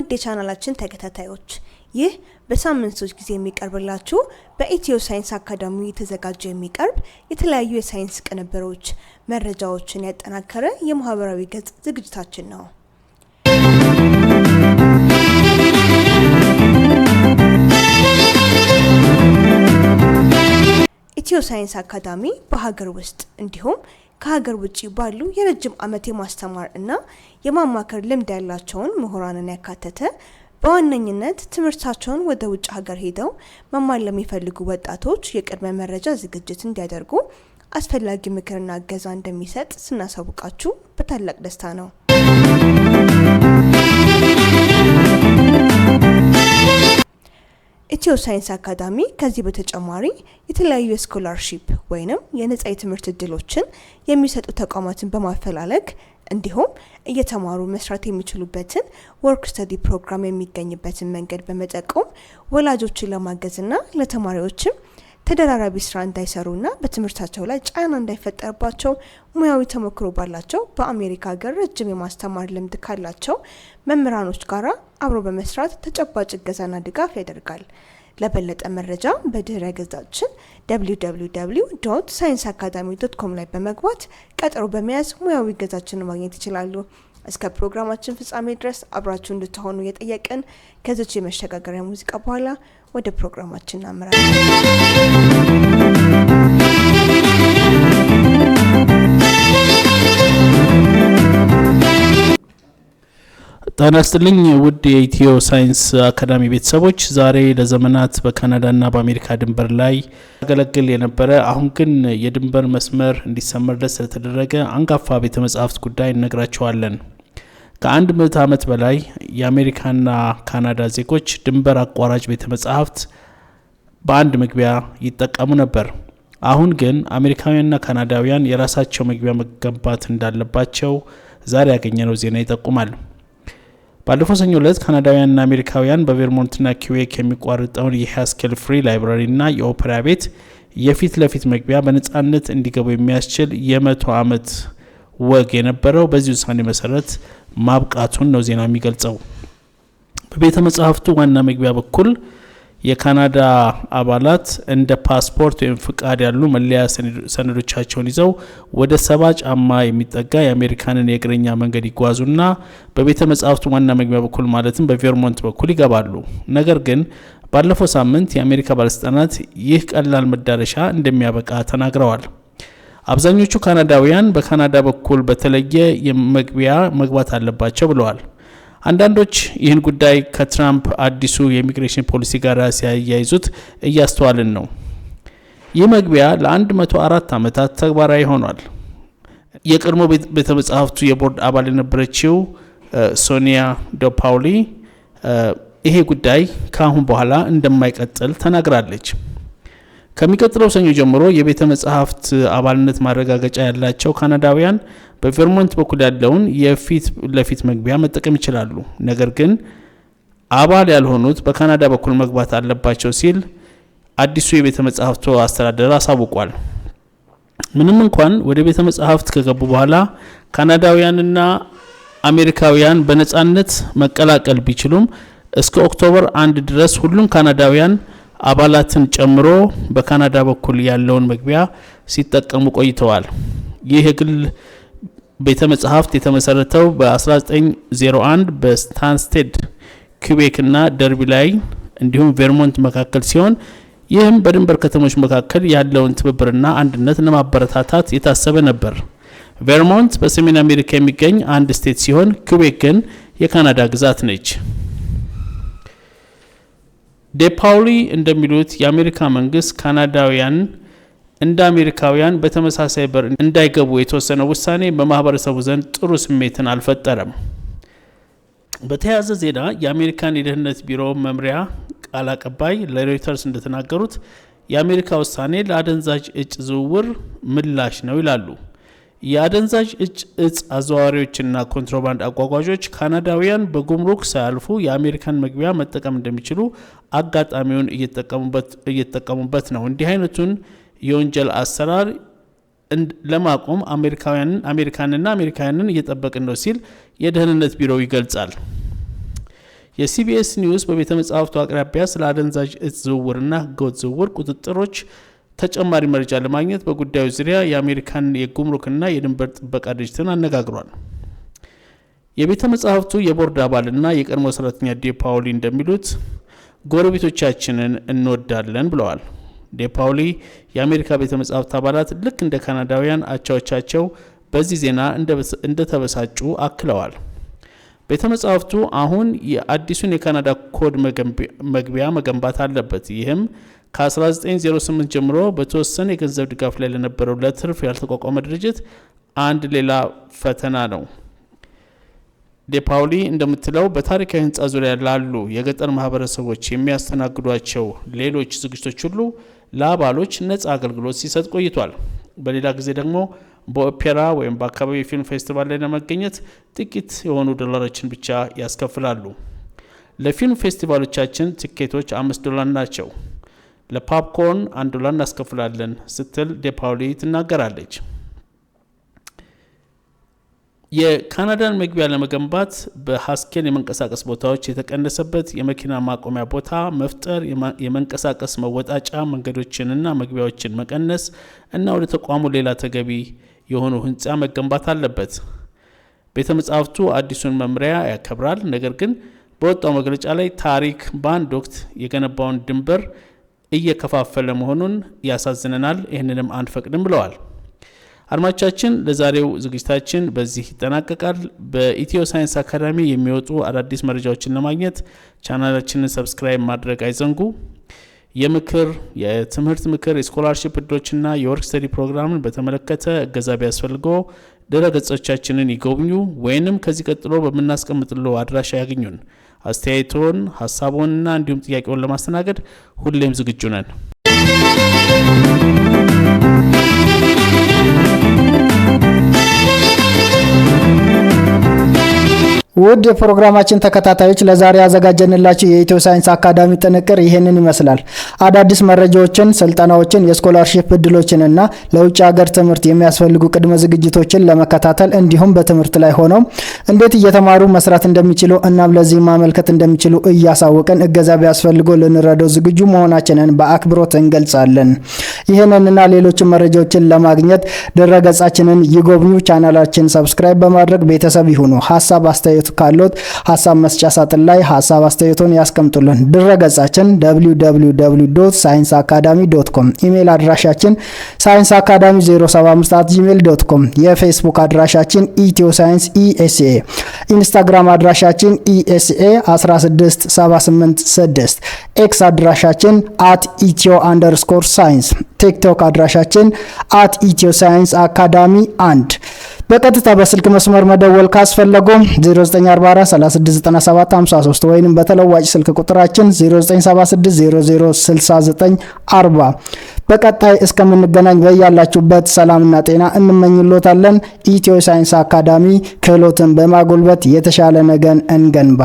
ውድ የቻናላችን ተከታታዮች ይህ በሳምንት 3 ጊዜ የሚቀርብላችሁ በኢትዮ ሳይንስ አካዳሚ የተዘጋጀ የሚቀርብ የተለያዩ የሳይንስ ቅንብሮች መረጃዎችን ያጠናከረ የማህበራዊ ገጽ ዝግጅታችን ነው። ኢትዮ ሳይንስ አካዳሚ በሀገር ውስጥ እንዲሁም ከሀገር ውጪ ባሉ የረጅም ዓመት የማስተማር እና የማማከር ልምድ ያላቸውን ምሁራንን ያካተተ በዋነኝነት ትምህርታቸውን ወደ ውጭ ሀገር ሄደው መማር ለሚፈልጉ ወጣቶች የቅድመ መረጃ ዝግጅት እንዲያደርጉ አስፈላጊ ምክርና እገዛ እንደሚሰጥ ስናሳውቃችሁ በታላቅ ደስታ ነው። ኢትዮ ሳይንስ አካዳሚ ከዚህ በተጨማሪ የተለያዩ የስኮላርሺፕ ወይንም የነጻ የትምህርት እድሎችን የሚሰጡ ተቋማትን በማፈላለግ እንዲሁም እየተማሩ መስራት የሚችሉበትን ወርክ ስተዲ ፕሮግራም የሚገኝበትን መንገድ በመጠቆም ወላጆችን ለማገዝና ለተማሪዎችም ተደራራቢ ስራ እንዳይሰሩና በትምህርታቸው ላይ ጫና እንዳይፈጠርባቸው ሙያዊ ተሞክሮ ባላቸው በአሜሪካ ሀገር ረጅም የማስተማር ልምድ ካላቸው መምህራኖች ጋራ አብሮ በመስራት ተጨባጭ እገዛና ድጋፍ ያደርጋል። ለበለጠ መረጃ በድህረ ገጻችን www.scienceacademy.com ላይ በመግባት ቀጠሮ በመያዝ ሙያዊ እገዛችንን ማግኘት ይችላሉ። እስከ ፕሮግራማችን ፍጻሜ ድረስ አብራችሁ እንድትሆኑ የጠየቅን ከዚች የመሸጋገሪያ ሙዚቃ በኋላ ወደ ፕሮግራማችን እናመራለን። ጤና ይስጥልኝ ውድ የኢትዮ ሳይንስ አካዳሚ ቤተሰቦች፣ ዛሬ ለዘመናት በካናዳና በአሜሪካ ድንበር ላይ ያገለግል የነበረ አሁን ግን የድንበር መስመር እንዲሰመርለት ስለተደረገ አንጋፋ ቤተ መጻሕፍት ጉዳይ እነግራችኋለን። ከ100 ዓመት በላይ የአሜሪካና ካናዳ ዜጎች ድንበር አቋራጭ ቤተ መጻሕፍት በአንድ መግቢያ ይጠቀሙ ነበር። አሁን ግን አሜሪካውያንና ካናዳውያን የራሳቸው መግቢያ መገንባት እንዳለባቸው ዛሬ ያገኘነው ዜና ይጠቁማል። ባለፈው ሰኞ ዕለት ካናዳውያንና አሜሪካውያን በቬርሞንትና ኪዌክ የሚቋርጠውን የሃስኬል ፍሪ ላይብራሪና የኦፔራ ቤት የፊት ለፊት መግቢያ በነጻነት እንዲገቡ የሚያስችል የ100 ዓመት ወግ የነበረው በዚህ ውሳኔ መሰረት ማብቃቱን ነው ዜና የሚገልጸው። በቤተ መጻሕፍቱ ዋና መግቢያ በኩል የካናዳ አባላት እንደ ፓስፖርት ወይም ፍቃድ ያሉ መለያ ሰነዶቻቸውን ይዘው ወደ 70 ጫማ የሚጠጋ የአሜሪካንን የእግረኛ መንገድ ይጓዙና በቤተ መጻሕፍቱ ዋና መግቢያ በኩል ማለትም በቬርሞንት በኩል ይገባሉ። ነገር ግን ባለፈው ሳምንት የአሜሪካ ባለስልጣናት ይህ ቀላል መዳረሻ እንደሚያበቃ ተናግረዋል። አብዛኞቹ ካናዳውያን በካናዳ በኩል በተለየ የመግቢያ መግባት አለባቸው ብለዋል። አንዳንዶች ይህን ጉዳይ ከትራምፕ አዲሱ የኢሚግሬሽን ፖሊሲ ጋር ሲያያይዙት እያስተዋልን ነው። ይህ መግቢያ ለ104 ዓመታት ተግባራዊ ሆኗል። የቀድሞ ቤተ መጻሕፍቱ የቦርድ አባል የነበረችው ሶኒያ ዶፓውሊ ይሄ ጉዳይ ከአሁን በኋላ እንደማይቀጥል ተናግራለች። ከሚቀጥለው ሰኞ ጀምሮ የቤተ መጻሕፍት አባልነት ማረጋገጫ ያላቸው ካናዳውያን በቬርሞንት በኩል ያለውን የፊት ለፊት መግቢያ መጠቀም ይችላሉ። ነገር ግን አባል ያልሆኑት በካናዳ በኩል መግባት አለባቸው ሲል አዲሱ የቤተ መጻሕፍቱ አስተዳደር አሳውቋል። ምንም እንኳን ወደ ቤተ መጻሕፍት ከገቡ በኋላ ካናዳውያንና አሜሪካውያን በነጻነት መቀላቀል ቢችሉም እስከ ኦክቶበር 1 ድረስ ሁሉም ካናዳውያን አባላትን ጨምሮ በካናዳ በኩል ያለውን መግቢያ ሲጠቀሙ ቆይተዋል። ይህ የግል ቤተ መጻሕፍት የተመሰረተው በ1901 በስታንስቴድ ኪቤክ እና ደርቢ ላይ እንዲሁም ቬርሞንት መካከል ሲሆን ይህም በድንበር ከተሞች መካከል ያለውን ትብብርና አንድነት ለማበረታታት የታሰበ ነበር። ቬርሞንት በሰሜን አሜሪካ የሚገኝ አንድ ስቴት ሲሆን ኪቤክ ግን የካናዳ ግዛት ነች። ዴፓውሊ እንደሚሉት የአሜሪካ መንግስት ካናዳውያን እንደ አሜሪካውያን በተመሳሳይ በር እንዳይገቡ የተወሰነው ውሳኔ በማህበረሰቡ ዘንድ ጥሩ ስሜትን አልፈጠረም። በተያያዘ ዜና የአሜሪካን የደህንነት ቢሮ መምሪያ ቃል አቀባይ ለሮይተርስ እንደተናገሩት የአሜሪካ ውሳኔ ለአደንዛዥ እጽ ዝውውር ምላሽ ነው ይላሉ። የአደንዛዥ እጽ አዘዋዋሪዎችና ኮንትሮባንድ አጓጓዦች ካናዳውያን በጉምሩክ ሳያልፉ የአሜሪካን መግቢያ መጠቀም እንደሚችሉ አጋጣሚውን እየተጠቀሙበት ነው። እንዲህ አይነቱን የወንጀል አሰራር ለማቆም አሜሪካንና አሜሪካውያንን እየጠበቅን ነው ሲል የደህንነት ቢሮው ይገልጻል። የሲቢኤስ ኒውስ በቤተ መጻሕፍቱ አቅራቢያ ስለ አደንዛዥ እጽ ዝውውርና ህገወጥ ዝውውር ቁጥጥሮች ተጨማሪ መረጃ ለማግኘት በጉዳዩ ዙሪያ የአሜሪካን የጉምሩክና የድንበር ጥበቃ ድርጅትን አነጋግሯል። የቤተ መጻሕፍቱ የቦርድ አባልና የቀድሞ ሰራተኛ ዴፓውሊ እንደሚሉት ጎረቤቶቻችንን እንወዳለን ብለዋል። ዴፓውሊ የአሜሪካ ቤተ መጻሕፍት አባላት ልክ እንደ ካናዳውያን አቻዎቻቸው በዚህ ዜና እንደተበሳጩ አክለዋል። ቤተ መጻሕፍቱ አሁን የአዲሱን የካናዳ ኮድ መግቢያ መገንባት አለበት። ይህም ከ1908 ጀምሮ በተወሰነ የገንዘብ ድጋፍ ላይ ለነበረው ለትርፍ ያልተቋቋመ ድርጅት አንድ ሌላ ፈተና ነው። ዴፓውሊ እንደምትለው በታሪካዊ ህንፃ ዙሪያ ላሉ የገጠር ማህበረሰቦች የሚያስተናግዷቸው ሌሎች ዝግጅቶች ሁሉ ለአባሎች ነፃ አገልግሎት ሲሰጥ ቆይቷል። በሌላ ጊዜ ደግሞ በኦፔራ ወይም በአካባቢ የፊልም ፌስቲቫል ላይ ለመገኘት ጥቂት የሆኑ ዶላሮችን ብቻ ያስከፍላሉ። ለፊልም ፌስቲቫሎቻችን ቲኬቶች $5 ናቸው። ለፖፕኮርን $1 እናስከፍላለን ስትል ዴፓውሊ ትናገራለች። የካናዳን መግቢያ ለመገንባት በሀስኬል የመንቀሳቀስ ቦታዎች የተቀነሰበት የመኪና ማቆሚያ ቦታ መፍጠር፣ የመንቀሳቀስ መወጣጫ መንገዶችንና መግቢያዎችን መቀነስ እና ወደ ተቋሙ ሌላ ተገቢ የሆኑ ህንፃ መገንባት አለበት። ቤተ መጻሕፍቱ አዲሱን መምሪያ ያከብራል። ነገር ግን በወጣው መግለጫ ላይ ታሪክ በአንድ ወቅት የገነባውን ድንበር እየከፋፈለ መሆኑን ያሳዝነናል፣ ይህንንም አንፈቅድም ብለዋል። አድማጮቻችን፣ ለዛሬው ዝግጅታችን በዚህ ይጠናቀቃል። በኢትዮ ሳይንስ አካዳሚ የሚወጡ አዳዲስ መረጃዎችን ለማግኘት ቻናላችንን ሰብስክራይብ ማድረግ አይዘንጉ። የትምህርት ምክር፣ የስኮላርሺፕ እድሎችና የወርክ ስተዲ ፕሮግራምን በተመለከተ እገዛ ቢያስፈልገው ድረገጾቻችንን ይጎብኙ ወይንም ከዚህ ቀጥሎ በምናስቀምጥለው አድራሻ ያገኙን። አስተያየቶን፣ ሀሳቦንና እንዲሁም ጥያቄውን ለማስተናገድ ሁሌም ዝግጁ ነን። ውድ የፕሮግራማችን ተከታታዮች ለዛሬ ያዘጋጀንላችሁ የኢትዮ ሳይንስ አካዳሚ ጥንቅር ይሄንን ይመስላል። አዳዲስ መረጃዎችን፣ ስልጠናዎችን፣ የስኮላርሺፕ እድሎችንና ለውጭ ሀገር ትምህርት የሚያስፈልጉ ቅድመ ዝግጅቶችን ለመከታተል እንዲሁም በትምህርት ላይ ሆነው እንዴት እየተማሩ መስራት እንደሚችሉ እናም ለዚህ ማመልከት እንደሚችሉ እያሳወቅን እገዛ ቢያስፈልገው ልንረዳው ዝግጁ መሆናችንን በአክብሮት እንገልጻለን። ይሄንንና ሌሎች መረጃዎችን ለማግኘት ድረገጻችንን ይጎብኙ። ቻናላችን ሰብስክራይብ በማድረግ ቤተሰብ ይሁኑ። ሐሳብ አስተያየት ካሎት ሐሳብ መስጫ ሳጥን ላይ ሐሳብ አስተያየቶን ያስቀምጡልን። ድረገጻችን www.scienceacademy.com፣ ኢሜል አድራሻችን scienceacademy075@gmail.com፣ የፌስቡክ አድራሻችን ኢትዮሳይንስ_ESA፣ ኢንስታግራም አድራሻችን ESA16786፣ ኤክስ አድራሻችን @etio_science፣ ቲክቶክ አድራሻችን @etioscienceacademy1። በቀጥታ በስልክ መስመር መደወል ካስፈለገው 0944369753 ወይንም በተለዋጭ ስልክ ቁጥራችን 0976006940። በቀጣይ እስከምንገናኝ በያላችሁበት ሰላምና ጤና እንመኝሎታለን። ኢትዮ ሳይንስ አካዳሚ ክህሎትን በማጎልበት የተሻለ ነገን እንገንባ።